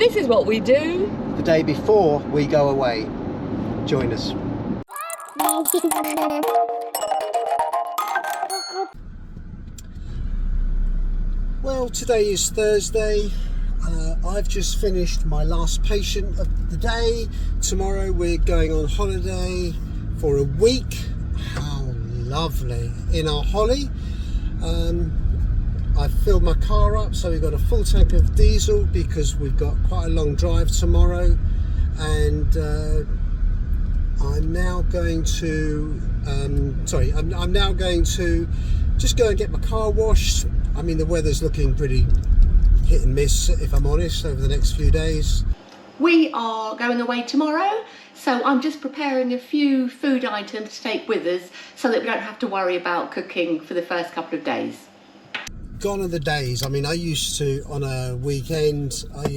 This is what we do the day before we go away. Join us. Well, today is Thursday. I've just finished my last patient of the day. Tomorrow we're going on holiday for a week. How lovely. In our Holly. I've filled my car up, so we've got a full tank of diesel because we've got quite a long drive tomorrow. And I'm now going to I'm now going to just go and get my car washed. I mean, the weather's looking pretty hit and miss, if I'm honest, over the next few days. We are going away tomorrow, so I'm just preparing a few food items to take with us so that we don't have to worry about cooking for the first couple of days. Gone are the days. I mean, I used to, on a weekend, I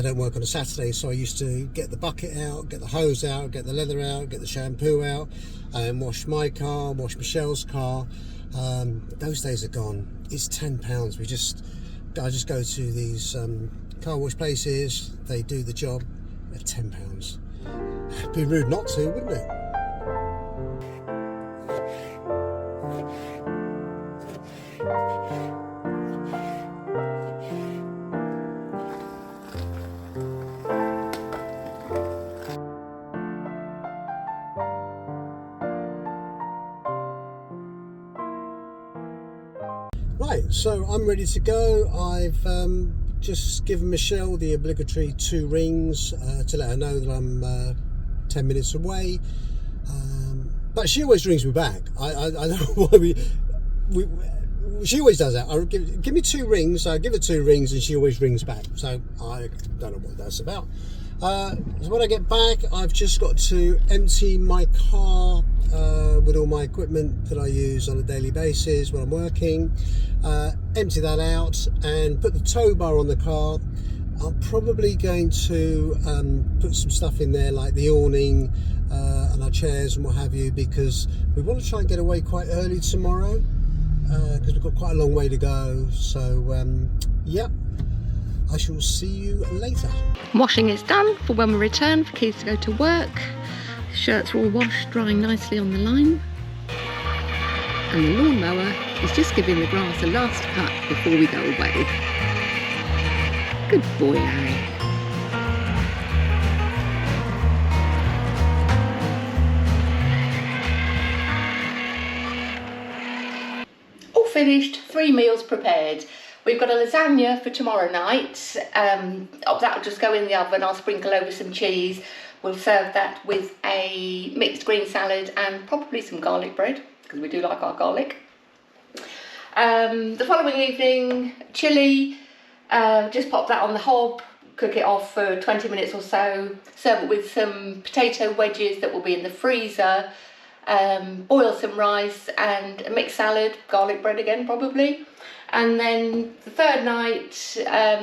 don't work on a Saturday, so I used to get the bucket out, get the hose out, get the leather out, get the shampoo out, and wash my car, wash Michelle's car. Those days are gone. It's £10. I just go to these car wash places. They do the job at £10. It'd be rude not to, wouldn't it? Right, so I'm ready to go. I've just given Michelle the obligatory 2 rings to let her know that I'm 10 minutes away. But she always rings me back. I don't know why she always does that. Give me 2 rings, I give her 2 rings and she always rings back. So I don't know what that's about. So when I get back, I've just got to empty my car with all my equipment that I use on a daily basis when I'm working. Empty that out and put the tow bar on the car. I'm probably going to put some stuff in there like the awning and our chairs and what have you, because we want to try and get away quite early tomorrow because we've got quite a long way to go. So yeah, I shall see you later. Washing is done for when we return for Keith to go to work. Shirts are all washed, drying nicely on the line. And the lawnmower is just giving the grass a last cut before we go away. Good boy, Harry. All finished, 3 meals prepared. We've got a lasagna for tomorrow night. That'll just go in the oven. I'll sprinkle over some cheese. We'll serve that with a mixed green salad and probably some garlic bread, because we do like our garlic. The following evening, chilli. Just pop that on the hob, cook it off for 20 minutes or so. Serve it with some potato wedges that will be in the freezer. Boil some rice and a mixed salad, garlic bread again probably. And then the third night,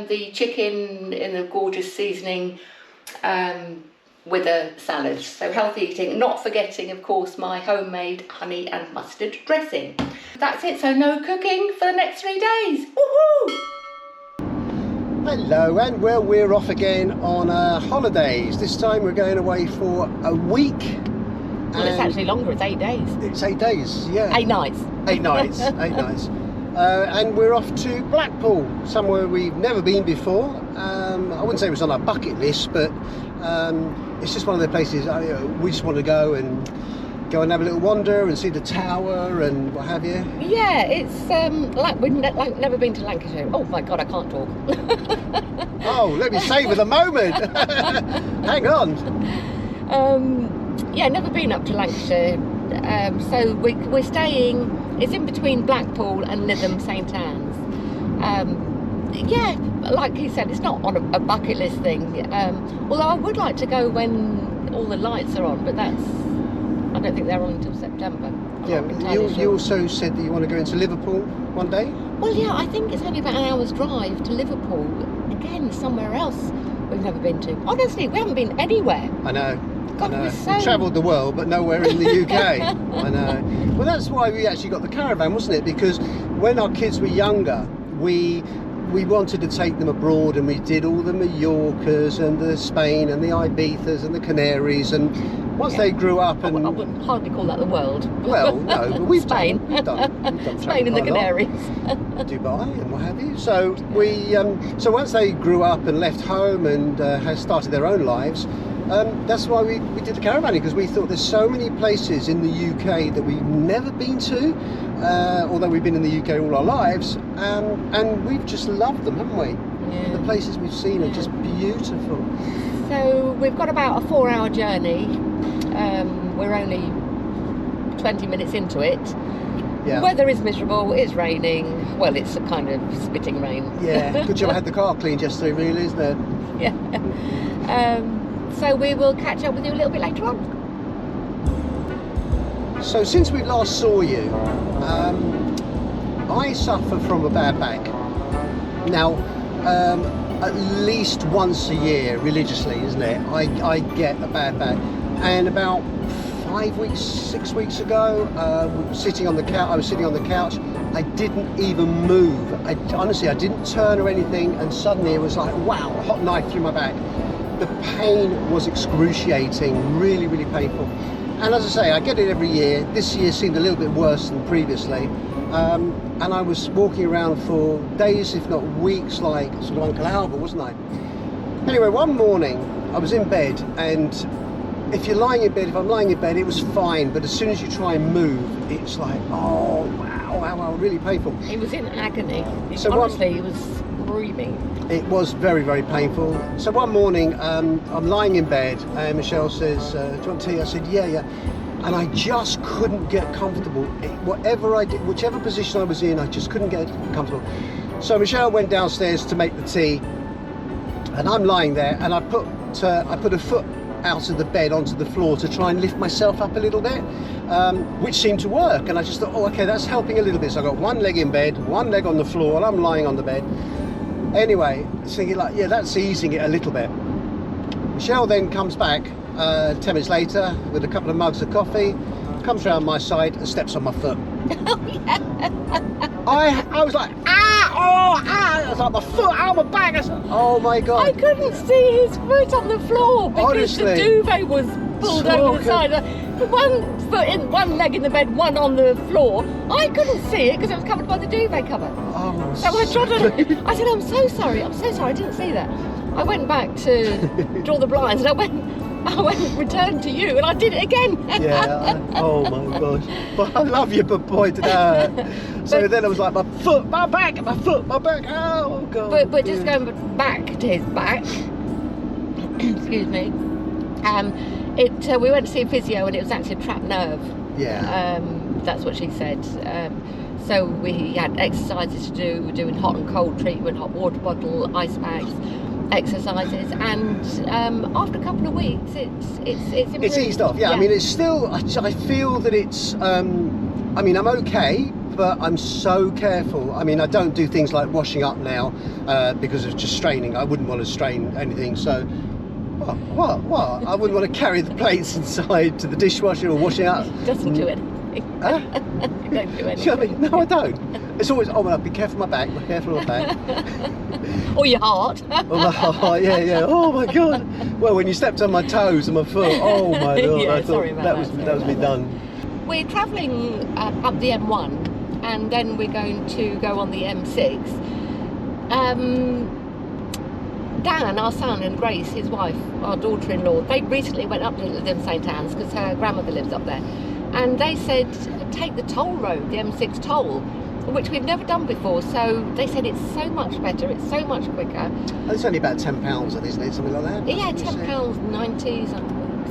the chicken in the gorgeous seasoning with a salad. So healthy eating, not forgetting of course my homemade honey and mustard dressing. That's it, so no cooking for the next 3 days. Woohoo! Hello, and well, we're off again on holidays. This time we're going away for a week. Well, it's actually longer, it's 8 days. It's 8 days, yeah. 8 nights. 8 nights, 8 nights. And we're off to Blackpool, somewhere we've never been before. I wouldn't say it was on our bucket list, but it's just one of the places we just want to go and have a little wander and see the tower and what have you. Yeah, it's we've never been to Lancashire. Oh my God, I can't talk. Oh, let me savour the moment. Hang on. Yeah, never been up to Lancashire. So we're staying. It's in between Blackpool and Lytham St Anne's. Yeah, like he said, it's not on a bucket list thing. Although I would like to go when all the lights are on, but I don't think they're on until September. Yeah, you also said that you want to go into Liverpool one day? Well, yeah, I think it's only about an hour's drive to Liverpool. Again, somewhere else we've never been to. Honestly, we haven't been anywhere. I know. God, I know. We travelled the world, but nowhere in the UK. I know. Well, that's why we actually got the Caravan, wasn't it? Because when our kids were younger, we we wanted to take them abroad, and we did all the Mallorcas and the Spain and the Ibizas and the Canaries, and once they grew up, and I wouldn't hardly call that the world. well, no, but we've Spain. done Spain and the Canaries. Dubai and what have you. So we, so once they grew up and left home and had started their own lives, that's why we did the caravanning, because we thought there's so many places in the UK that we've never been to, although we've been in the UK all our lives, and we've just loved them, haven't we? Yeah. The places we've seen are just beautiful. So we've got about a 4-hour journey. We're only 20 minutes into it. Yeah. Weather is miserable, it's raining. Well, it's a kind of spitting rain. Yeah, good job I had the car cleaned yesterday, really, isn't it? Yeah. So we will catch up with you a little bit later on. So since we last saw you, I suffer from a bad back. Now, at least once a year, religiously, isn't it? I get a bad back. And about 6 weeks ago, we were sitting on the couch. I was sitting on the couch. I didn't even move. Honestly, I didn't turn or anything, and suddenly it was like, wow, a hot knife through my back. The pain was excruciating, really, really painful. And as I say, I get it every year. This year seemed a little bit worse than previously. And I was walking around for days, if not weeks, like sort of Uncle Albert, wasn't I? Anyway, one morning I was in bed, and if you're lying in bed, if I'm lying in bed, it was fine. But as soon as you try and move, it's like, oh, wow, really painful. He was in agony. So honestly, he was screaming. It was very, very painful. So one morning, I'm lying in bed, and Michele says, do you want tea? I said, yeah. And I just couldn't get comfortable. Whatever I did, whichever position I was in, I just couldn't get comfortable. So Michele went downstairs to make the tea, and I'm lying there, and I put a foot out of the bed onto the floor to try and lift myself up a little bit, which seemed to work. And I just thought, oh, okay, that's helping a little bit. So I got one leg in bed, one leg on the floor, and I'm lying on the bed. Anyway, thinking like, yeah, that's easing it a little bit. Michele then comes back 10 minutes later with a couple of mugs of coffee, comes round my side and steps on my foot. Oh, yeah. I was like, I was like, my foot out of my back. I said, oh my God. I couldn't see his foot on the floor because Honestly, the duvet was pulled over the side. One foot in, one leg in the bed, one on the floor. I couldn't see it because it was covered by the duvet cover. Oh, so I trotted. I said, I'm so sorry, I didn't see that. I went back to draw the blinds, and I went returned to you, and I did it again. Yeah. Oh my gosh. But I love you, but boy, did that hurt. So then I was like, my foot, my back. Oh God. But just going back to his back. Excuse me. We went to see a physio, and it was actually a trapped nerve. Yeah. That's what she said. So we had exercises to do. We're doing hot and cold treatment, hot water bottle, ice packs, exercises, and after a couple of weeks, it's improved. It's eased off. Yeah. I mean, it's still. I feel that it's. I mean, I'm okay, but I'm so careful. I mean, I don't do things like washing up now because of just straining. I wouldn't want to strain anything. So. What? I wouldn't want to carry the plates inside to the dishwasher or washing out. Doesn't do anything. Huh? You don't do anything. You know what I mean? No, I don't. It's always, oh, well, be careful of my back, be careful of my back. Or your heart. Oh, yeah. Oh my God. Well, when you stepped on my toes and my foot, oh my God. Yeah, I thought sorry about that was me done. We're travelling up the M1, and then we're going to go on the M6. Dan, our son, and Grace, his wife, our daughter-in-law, they recently went up to them St Anne's because her grandmother lives up there, and they said take the toll road, the M6 toll, which we've never done before. So they said it's so much better, it's so much quicker. It's only about £10, isn't it? Something like that. Yeah, £10, 90,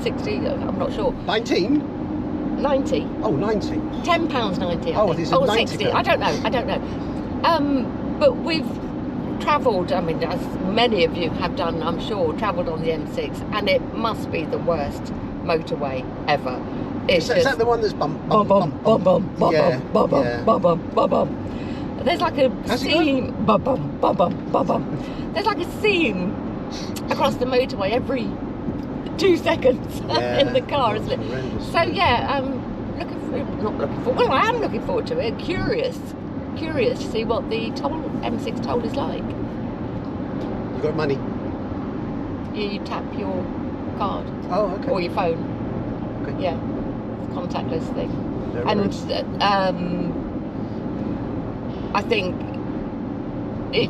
60. I'm not sure. 19. 90. Oh, 90. £10, 90. Oh, I think it's 90. 60. I don't know. But we've travelled, I mean, as many of you have done, I'm sure, travelled on the M6, and it must be the worst motorway ever. Is that the one that's bum bum bum bum bum bum bum bum bum bum bum? There's like a seam. Bum bum bum bum bum bum. There's like a seam across the motorway every 2 seconds in the car, isn't it? So yeah, I am looking forward to it. Curious to see what the M6 toll is like. You got money? You tap your card Oh, okay. or your phone. Okay. Yeah, it's a contactless thing. No And worries. I think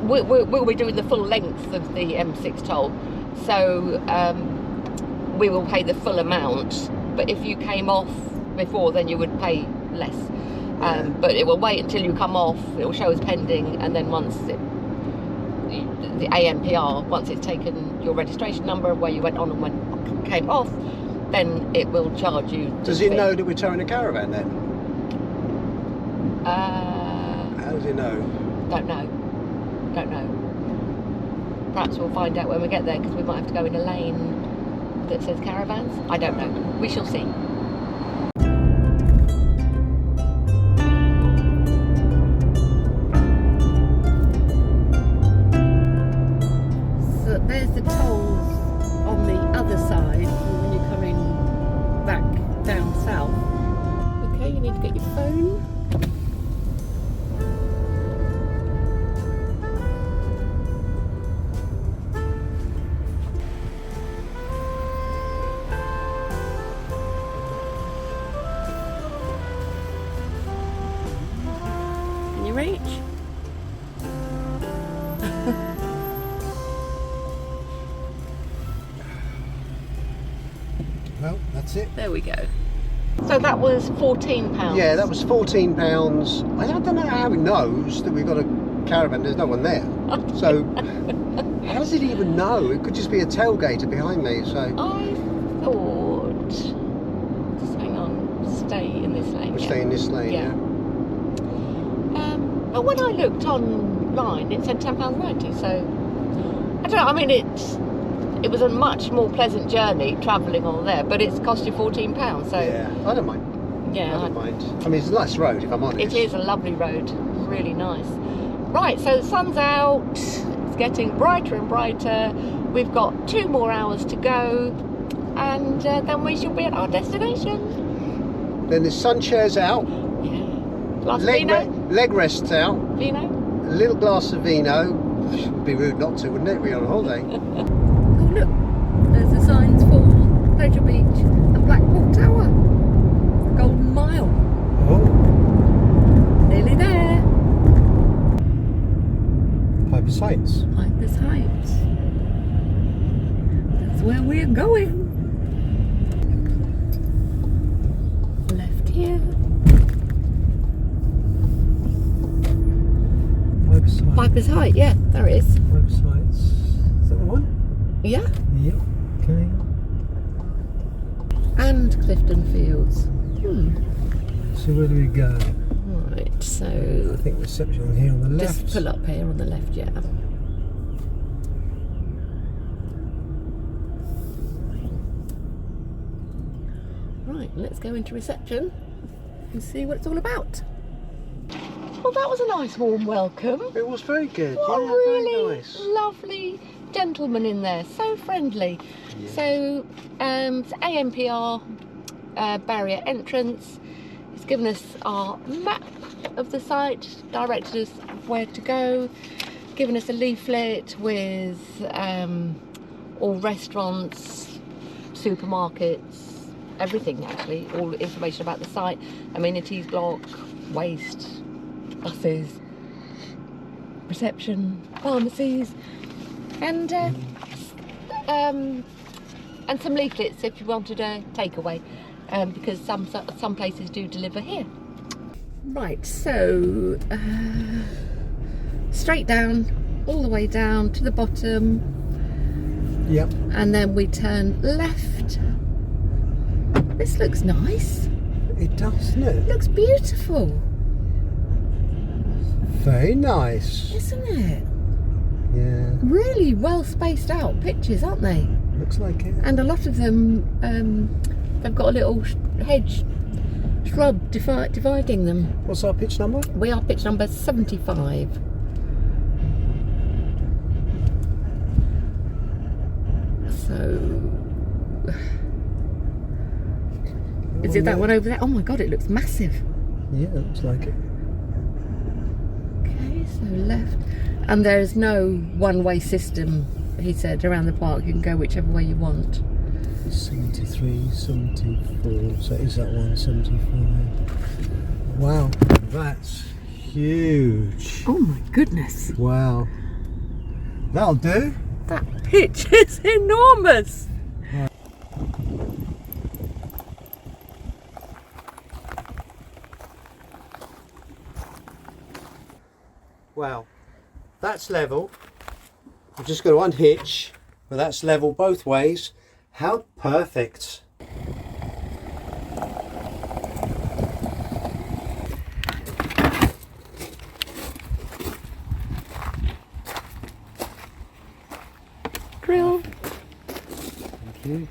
we'll be doing the full length of the M6 toll, so we will pay the full amount. But if you came off before, then you would pay less. But it will wait until you come off. It will show as pending, and then once the ANPR, once it's taken your registration number, where you went on and when came off, then it will charge you. Does it know that we're towing a caravan then? How does it know? Don't know. Perhaps we'll find out when we get there, because we might have to go in a lane that says caravans. I don't know. We shall see. So there's the tolls on the other side when you're coming back down south. Okay, you need to get your phone. Can you reach? Well, that's it. There we go. So that was £14. Yeah, that was £14. I don't know how it knows that we've got a caravan. There's no one there. So how does it even know? It could just be a tailgater behind me. So I thought. Just hang on. Stay in this lane. we'll stay in this lane. Yeah. But when I looked online, it said £10.90. So I don't know. I mean, it was a much more pleasant journey travelling on there, but it's cost you £14. So Yeah, I don't mind. yeah, I don't mind. I mean, it's a nice road, if I'm honest. it is a lovely road, really nice. Right, so the sun's out, it's getting brighter and brighter. We've got 2 more hours to go, and then we shall be at our destination. Then the sun chair's out, Yeah. Glass of vino? leg rest's out, Vino? a little glass of vino. Would be rude not to, wouldn't it? We're on holiday. Oh look, there's the signs for Pleasure Beach and Blackpool Tower. Golden Mile. Oh, Nearly there. Piper's Heights. Piper's Heights. That's where we're going. Left here. Piper's Heights. Piper's Height, yeah, there it is. Piper's Heights. Is that the one? Yeah. Yep. Okay. And Clifton Fields. So where do we go? Right, so I think reception here on the left. just pull up here on the left, yeah. Right, let's go into reception and see what it's all about. Well, that was a nice warm welcome. It was very good. What a yeah, really very nice. lovely gentleman in there, so friendly. Yeah. So, it's ANPR barrier entrance. He's given us our map of the site, directed us where to go, given us a leaflet with all restaurants, supermarkets, everything actually, all information about the site, amenities block, waste, buses, reception, pharmacies, and some leaflets if you wanted a takeaway, because some places do deliver here. Right, so straight down, all the way down to the bottom. Yep. And then we turn left. This looks nice. It does, doesn't it? Looks beautiful, Very nice. isn't it? Yeah. Really well spaced out pictures, aren't they? Looks like it. And a lot of them, they've got a little hedge, shrub dividing them. What's our pitch number? We are pitch number 75. So, is it that one over there? Oh my god, it looks massive. Yeah, it looks like it. Okay, so left. And there's no one-way system he said, around the park. You can go whichever way you want. 73, 74, so is that 175? Wow, that's huge. Oh my goodness. Wow. That'll do. That pitch is enormous. Wow, that's level. I've just got to unhitch, but that's level both ways. How perfect. Grill. Thank you.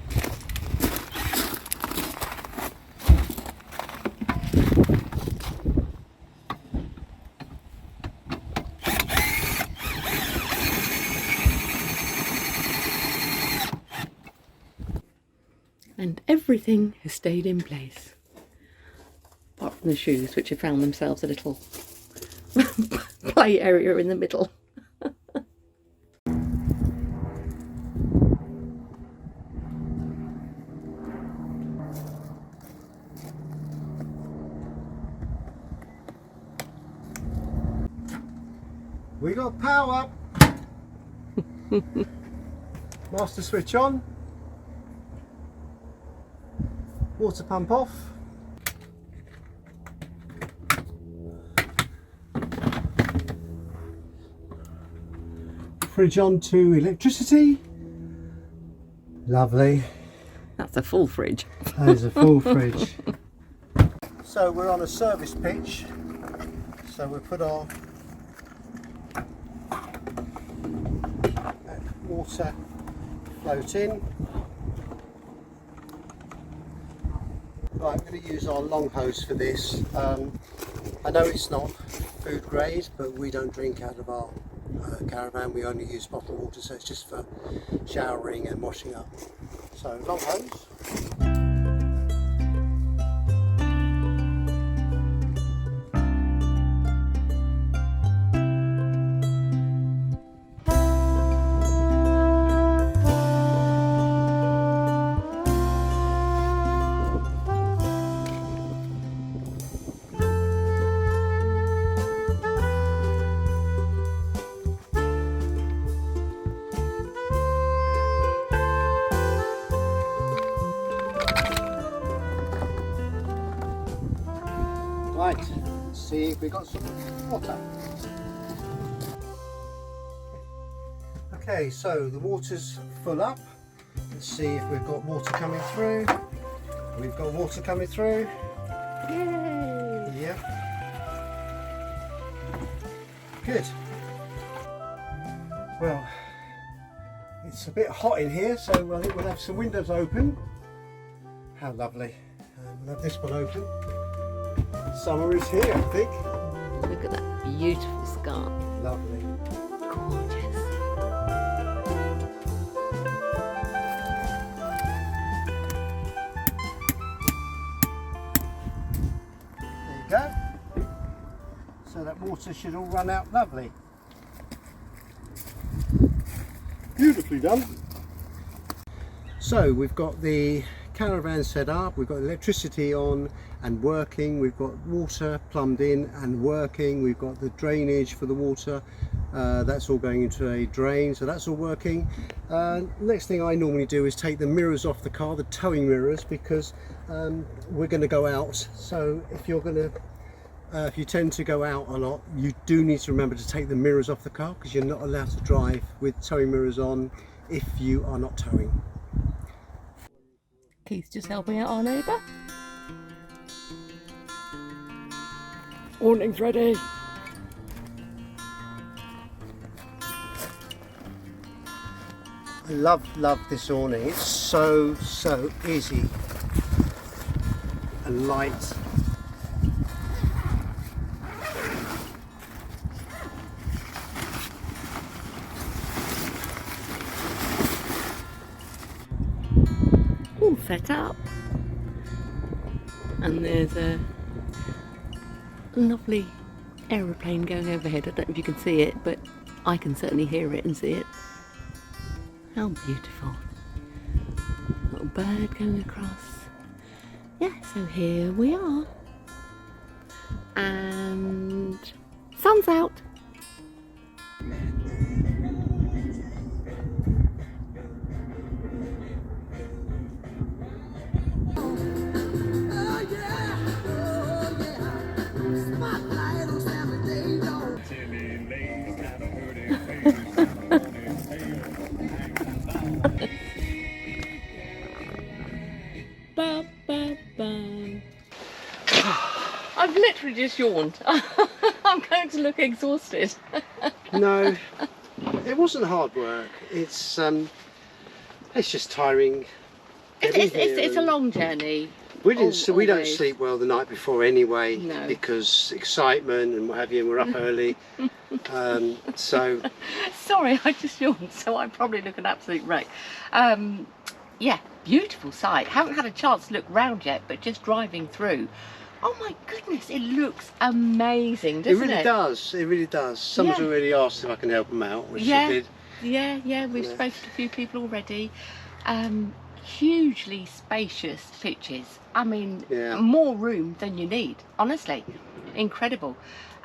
And everything has stayed in place. Apart from the shoes, which have found themselves a little play area in the middle. We got power. Master switch on. Water pump off. Fridge on to electricity. Lovely. That's a full fridge. That is a full fridge. So we're on a service pitch. So we put our water float in. Right, I'm going to use our long hose for this. I know it's not food grade, but we don't drink out of our caravan. We only use bottled water, so it's just for showering and washing up. So long hose. Right, let's see if we got some water. Okay, so the water's full up. Let's see if we've got water coming through. We've got water coming through. Yay! Yeah. Good. Well, it's a bit hot in here, so I think we'll have some windows open. How lovely. We'll have this one open. Summer is here, I think. Look at that beautiful sky. Lovely. Gorgeous. There you go. So that water should all run out lovely. Beautifully done. So we've got the caravan set up, we've got electricity on and working, we've got water plumbed in and working, we've got the drainage for the water, that's all going into a drain, so that's all working. Next thing I normally do is take the mirrors off the car, the towing mirrors, because we're going to go out. So if you're going to if you tend to go out a lot, you do need to remember to take the mirrors off the car, because you're not allowed to drive with towing mirrors on if you are not towing. Keith's just helping out our neighbour. Awning's ready. I love this awning. It's so easy and light. All set up. And there's a lovely aeroplane going overhead. I don't know if you can see it, but I can certainly hear it and see it. How beautiful. Little bird going across. Yeah, so here we are. And sun's out. I've literally just yawned. I'm going to look exhausted. No, it wasn't hard work. It's just tiring. It's a long journey. We don't sleep well the night before anyway, No. because excitement and what have you. And we're up early, so Sorry, I just yawned, so I probably look an absolute wreck. Yeah, beautiful sight. Haven't had a chance to look round yet, but just driving through. Oh my goodness, it looks amazing, doesn't it? It does. It really does. Someone's Yeah. already asked if I can help them out, which Yeah. I did. Yeah, we've Yeah. spoken to a few people already. Hugely spacious pitches. I mean, Yeah. more room than you need, honestly. Incredible.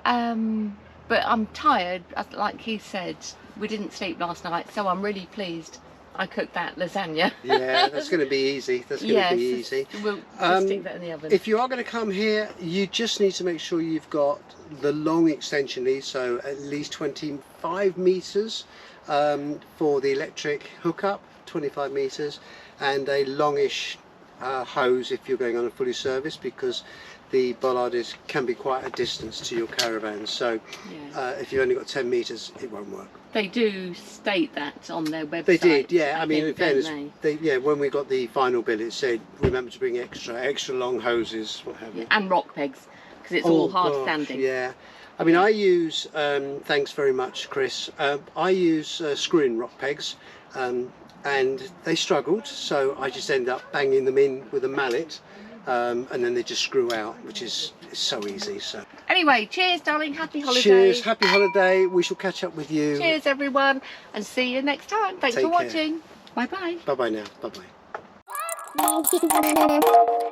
But I'm tired, like he said, we didn't sleep last night, so I'm really pleased I cooked that lasagna. Yeah, that's going to be easy. That's going to be easy. We'll just stick that in the oven. If you are going to come here, you just need to make sure you've got the long extension lead, so at least 25 meters for the electric hookup, 25 meters, and a longish hose if you're going on a fully serviced, because the bollard can be quite a distance to your caravan. So Yeah. if you've only got 10 meters, it won't work. They do state that on their website. They did, yeah. I mean, in think, don't fairness, they? when we got the final bill, it said remember to bring extra long hoses, what have you. And rock pegs, because it's all hard standing. Yeah, I mean, I use. Thanks very much, Chris. I use screw-in rock pegs, and they struggled, so I just end up banging them in with a mallet, and then they just screw out, which is so easy. So. Anyway, cheers, darling. Happy holiday. Cheers, happy holiday. We shall catch up with you. Cheers, everyone, and see you next time. Thanks Take for care. watching. Bye bye. Bye bye now. Bye bye.